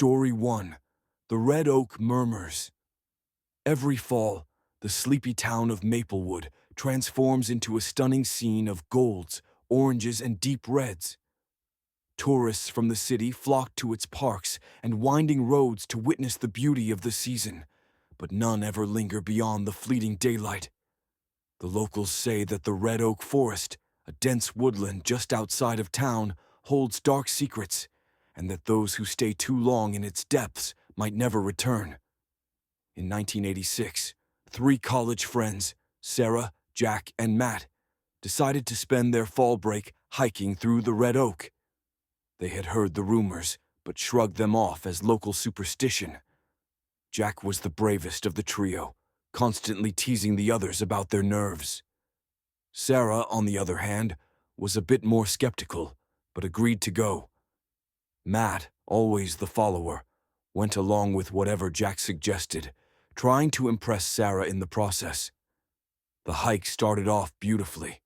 Story 1. The Red Oak Murmurs. Every fall, the sleepy town of Maplewood transforms into a stunning scene of golds, oranges, and deep reds. Tourists from the city flock to its parks and winding roads to witness the beauty of the season, but none ever linger beyond the fleeting daylight. The locals say that the Red Oak Forest, a dense woodland just outside of town, holds dark secrets, and that those who stay too long in its depths might never return. In 1986, three college friends, Sarah, Jack, and Matt, decided to spend their fall break hiking through the Red Oak. They had heard the rumors, but shrugged them off as local superstition. Jack was the bravest of the trio, constantly teasing the others about their nerves. Sarah, on the other hand, was a bit more skeptical, but agreed to go. Matt, always the follower, went along with whatever Jack suggested, trying to impress Sarah in the process. The hike started off beautifully.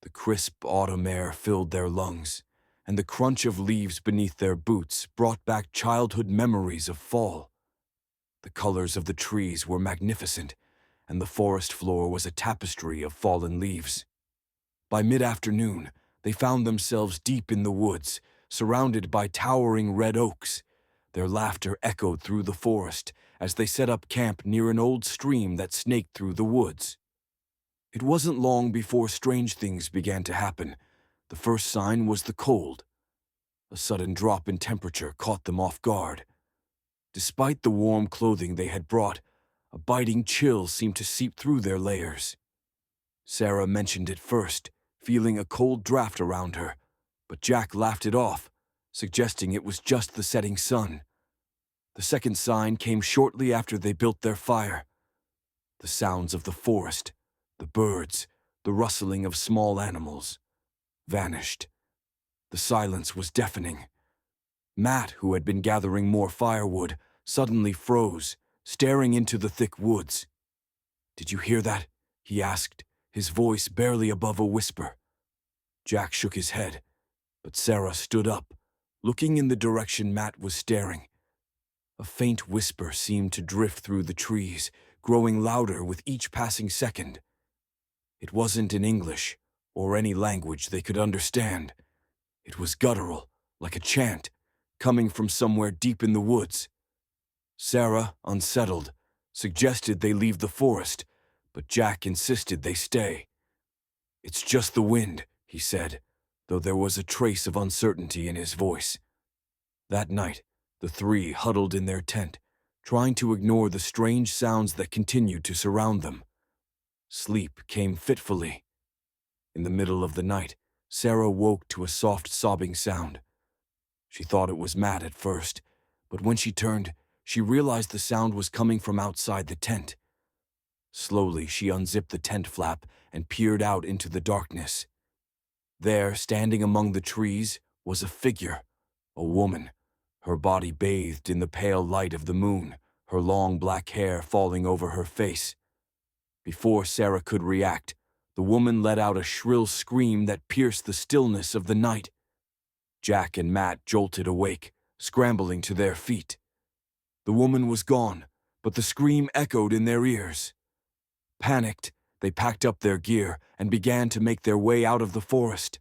The crisp autumn air filled their lungs, and the crunch of leaves beneath their boots brought back childhood memories of fall. The colors of the trees were magnificent, and the forest floor was a tapestry of fallen leaves. By mid-afternoon, they found themselves deep in the woods, surrounded by towering red oaks. Their laughter echoed through the forest as they set up camp near an old stream that snaked through the woods. It wasn't long before strange things began to happen. The first sign was the cold. A sudden drop in temperature caught them off guard. Despite the warm clothing they had brought, a biting chill seemed to seep through their layers. Sarah mentioned it first, feeling a cold draft around her, but Jack laughed it off, suggesting it was just the setting sun. The second sign came shortly after they built their fire. The sounds of the forest, the birds, the rustling of small animals, vanished. The silence was deafening. Matt, who had been gathering more firewood, suddenly froze, staring into the thick woods. "Did you hear that?" he asked, his voice barely above a whisper. Jack shook his head, but Sarah stood up, looking in the direction Matt was staring. A faint whisper seemed to drift through the trees, growing louder with each passing second. It wasn't in English, or any language they could understand. It was guttural, like a chant, coming from somewhere deep in the woods. Sarah, unsettled, suggested they leave the forest, but Jack insisted they stay. "It's just the wind," he said, though there was a trace of uncertainty in his voice. That night, the three huddled in their tent, trying to ignore the strange sounds that continued to surround them. Sleep came fitfully. In the middle of the night, Sarah woke to a soft sobbing sound. She thought it was Matt at first, but when she turned, she realized the sound was coming from outside the tent. Slowly, she unzipped the tent flap and peered out into the darkness. There, standing among the trees, was a figure, a woman, her body bathed in the pale light of the moon, her long black hair falling over her face. Before Sarah could react, the woman let out a shrill scream that pierced the stillness of the night. Jack and Matt jolted awake, scrambling to their feet. The woman was gone, but the scream echoed in their ears. Panicked, they packed up their gear and began to make their way out of the forest.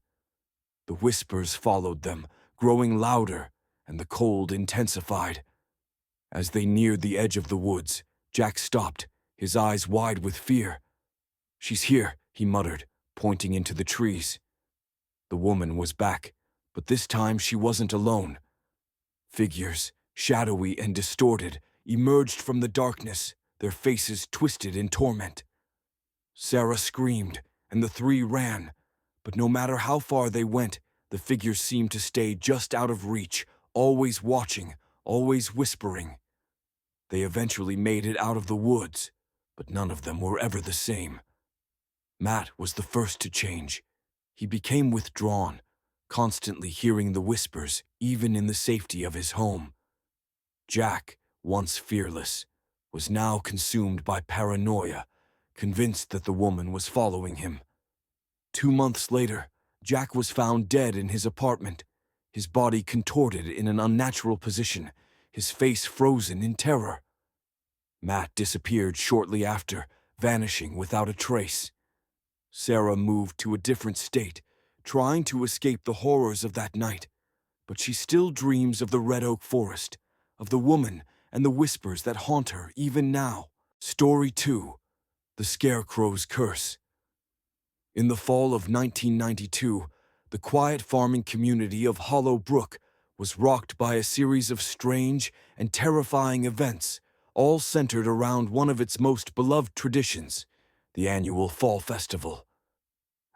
The whispers followed them, growing louder, and the cold intensified. As they neared the edge of the woods, Jack stopped, his eyes wide with fear. "She's here," he muttered, pointing into the trees. The woman was back, but this time she wasn't alone. Figures, shadowy and distorted, emerged from the darkness, their faces twisted in torment. Sarah screamed, and the three ran, but no matter how far they went, the figures seemed to stay just out of reach, always watching, always whispering. They eventually made it out of the woods, but none of them were ever the same. Matt was the first to change. He became withdrawn, constantly hearing the whispers, even in the safety of his home. Jack, once fearless, was now consumed by paranoia, convinced that the woman was following him. 2 months later, Jack was found dead in his apartment, his body contorted in an unnatural position, his face frozen in terror. Matt disappeared shortly after, vanishing without a trace. Sarah moved to a different state, trying to escape the horrors of that night, but she still dreams of the Red Oak Forest, of the woman and the whispers that haunt her even now. Story 2. The Scarecrow's Curse. In the fall of 1992, the quiet farming community of Hollow Brook was rocked by a series of strange and terrifying events, all centered around one of its most beloved traditions, the annual Fall Festival.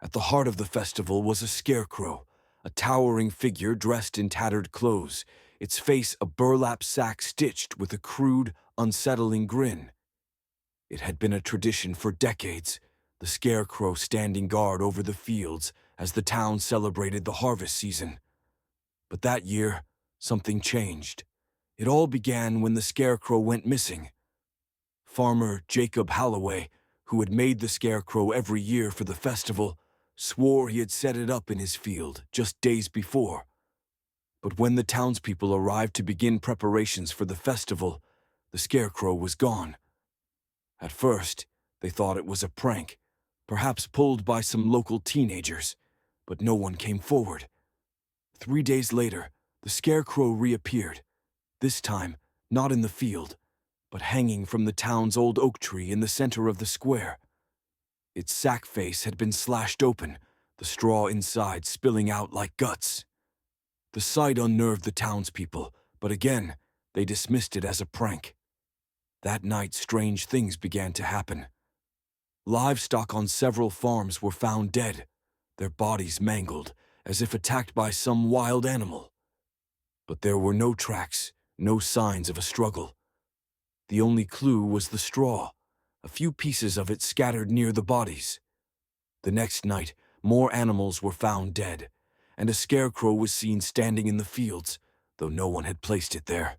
At the heart of the festival was a scarecrow, a towering figure dressed in tattered clothes, its face a burlap sack stitched with a crude, unsettling grin. It had been a tradition for decades, the scarecrow standing guard over the fields as the town celebrated the harvest season. But that year, something changed. It all began when the scarecrow went missing. Farmer Jacob Halloway, who had made the scarecrow every year for the festival, swore he had set it up in his field just days before. But when the townspeople arrived to begin preparations for the festival, the scarecrow was gone. At first, they thought it was a prank, perhaps pulled by some local teenagers, but no one came forward. 3 days later, the scarecrow reappeared, this time not in the field, but hanging from the town's old oak tree in the center of the square. Its sack face had been slashed open, the straw inside spilling out like guts. The sight unnerved the townspeople, but again, they dismissed it as a prank. That night, strange things began to happen. Livestock on several farms were found dead, their bodies mangled, as if attacked by some wild animal. But there were no tracks, no signs of a struggle. The only clue was the straw, a few pieces of it scattered near the bodies. The next night, more animals were found dead, and a scarecrow was seen standing in the fields, though no one had placed it there.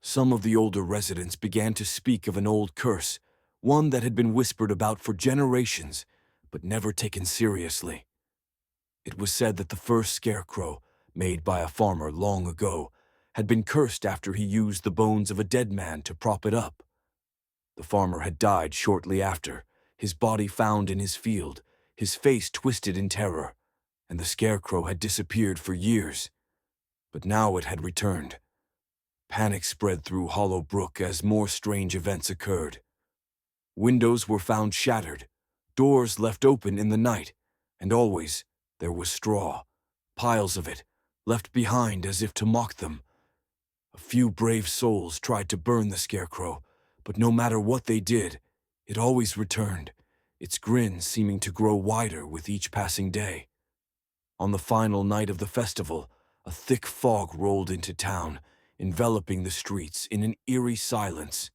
Some of the older residents began to speak of an old curse, one that had been whispered about for generations, but never taken seriously. It was said that the first scarecrow, made by a farmer long ago, had been cursed after he used the bones of a dead man to prop it up. The farmer had died shortly after, his body found in his field, his face twisted in terror, and the scarecrow had disappeared for years. But now it had returned. Panic spread through Hollow Brook as more strange events occurred. Windows were found shattered, doors left open in the night, and always there was straw, piles of it, left behind as if to mock them. A few brave souls tried to burn the scarecrow, but no matter what they did, it always returned, its grin seeming to grow wider with each passing day. On the final night of the festival, a thick fog rolled into town, enveloping the streets in an eerie silence.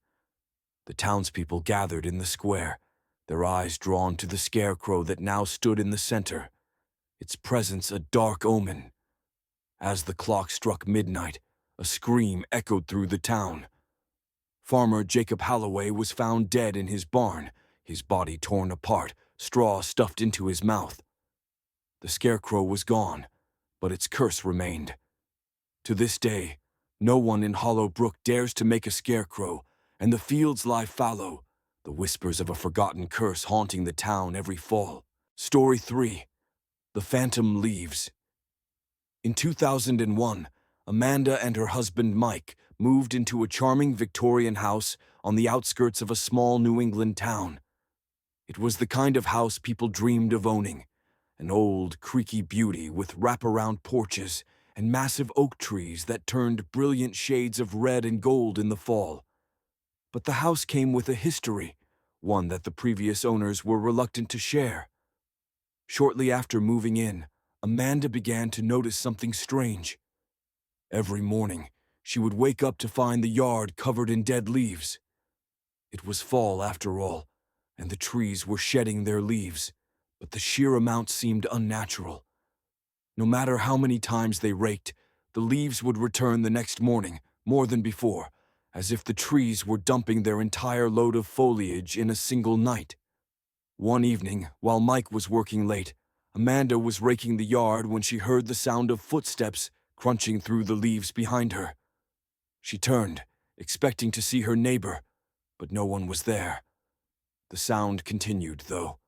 The townspeople gathered in the square, their eyes drawn to the scarecrow that now stood in the center, its presence a dark omen. As the clock struck midnight, a scream echoed through the town. Farmer Jacob Halloway was found dead in his barn, his body torn apart, straw stuffed into his mouth. The scarecrow was gone, but its curse remained. To this day, no one in Hollow Brook dares to make a scarecrow, and the fields lie fallow, the whispers of a forgotten curse haunting the town every fall. Story 3. The Phantom Leaves. In 2001, Amanda and her husband Mike moved into a charming Victorian house on the outskirts of a small New England town. It was the kind of house people dreamed of owning, an old, creaky beauty with wraparound porches and massive oak trees that turned brilliant shades of red and gold in the fall. But the house came with a history, one that the previous owners were reluctant to share. Shortly after moving in, Amanda began to notice something strange. Every morning, she would wake up to find the yard covered in dead leaves. It was fall after all, and the trees were shedding their leaves, but the sheer amount seemed unnatural. No matter how many times they raked, the leaves would return the next morning, more than before, as if the trees were dumping their entire load of foliage in a single night. One evening, while Mike was working late, Amanda was raking the yard when she heard the sound of footsteps crunching through the leaves behind her. She turned, expecting to see her neighbor, but no one was there. The sound continued, though.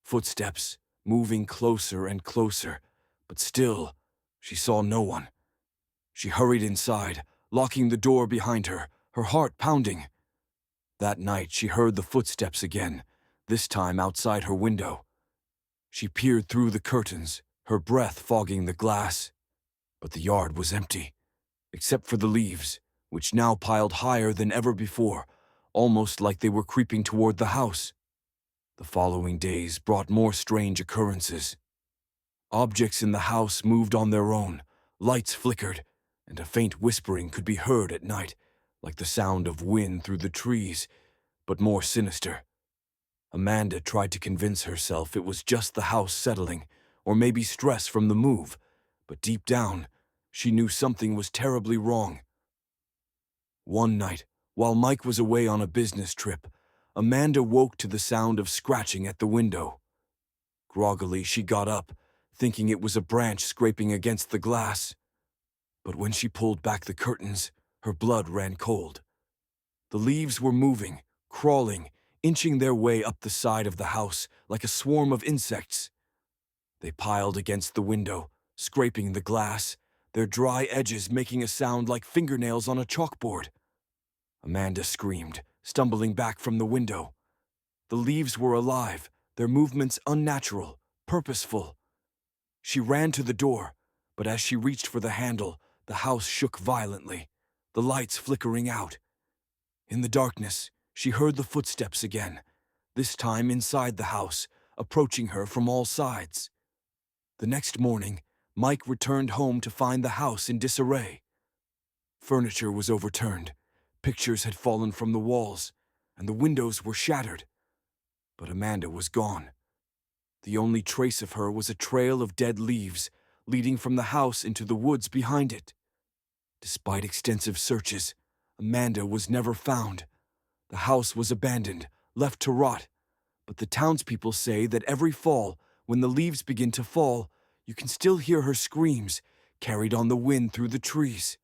Footsteps, moving closer and closer, but still, she saw no one. She hurried inside, locking the door behind her, her heart pounding. That night she heard the footsteps again, this time outside her window. She peered through the curtains, her breath fogging the glass. But the yard was empty, except for the leaves, which now piled higher than ever before, almost like they were creeping toward the house. The following days brought more strange occurrences. Objects in the house moved on their own, lights flickered, and a faint whispering could be heard at night, like the sound of wind through the trees, but more sinister. Amanda tried to convince herself it was just the house settling, or maybe stress from the move, but deep down, she knew something was terribly wrong. One night, while Mike was away on a business trip, Amanda woke to the sound of scratching at the window. Groggily, she got up, thinking it was a branch scraping against the glass. But when she pulled back the curtains, her blood ran cold. The leaves were moving, crawling, inching their way up the side of the house like a swarm of insects. They piled against the window, scraping the glass, their dry edges making a sound like fingernails on a chalkboard. Amanda screamed, stumbling back from the window. The leaves were alive, their movements unnatural, purposeful. She ran to the door, but as she reached for the handle, the house shook violently, the lights flickering out. In the darkness, she heard the footsteps again, this time inside the house, approaching her from all sides. The next morning, Mike returned home to find the house in disarray. Furniture was overturned, pictures had fallen from the walls, and the windows were shattered. But Amanda was gone. The only trace of her was a trail of dead leaves leading from the house into the woods behind it. Despite extensive searches, Amanda was never found. The house was abandoned, left to rot, but the townspeople say that every fall, when the leaves begin to fall, you can still hear her screams, carried on the wind through the trees.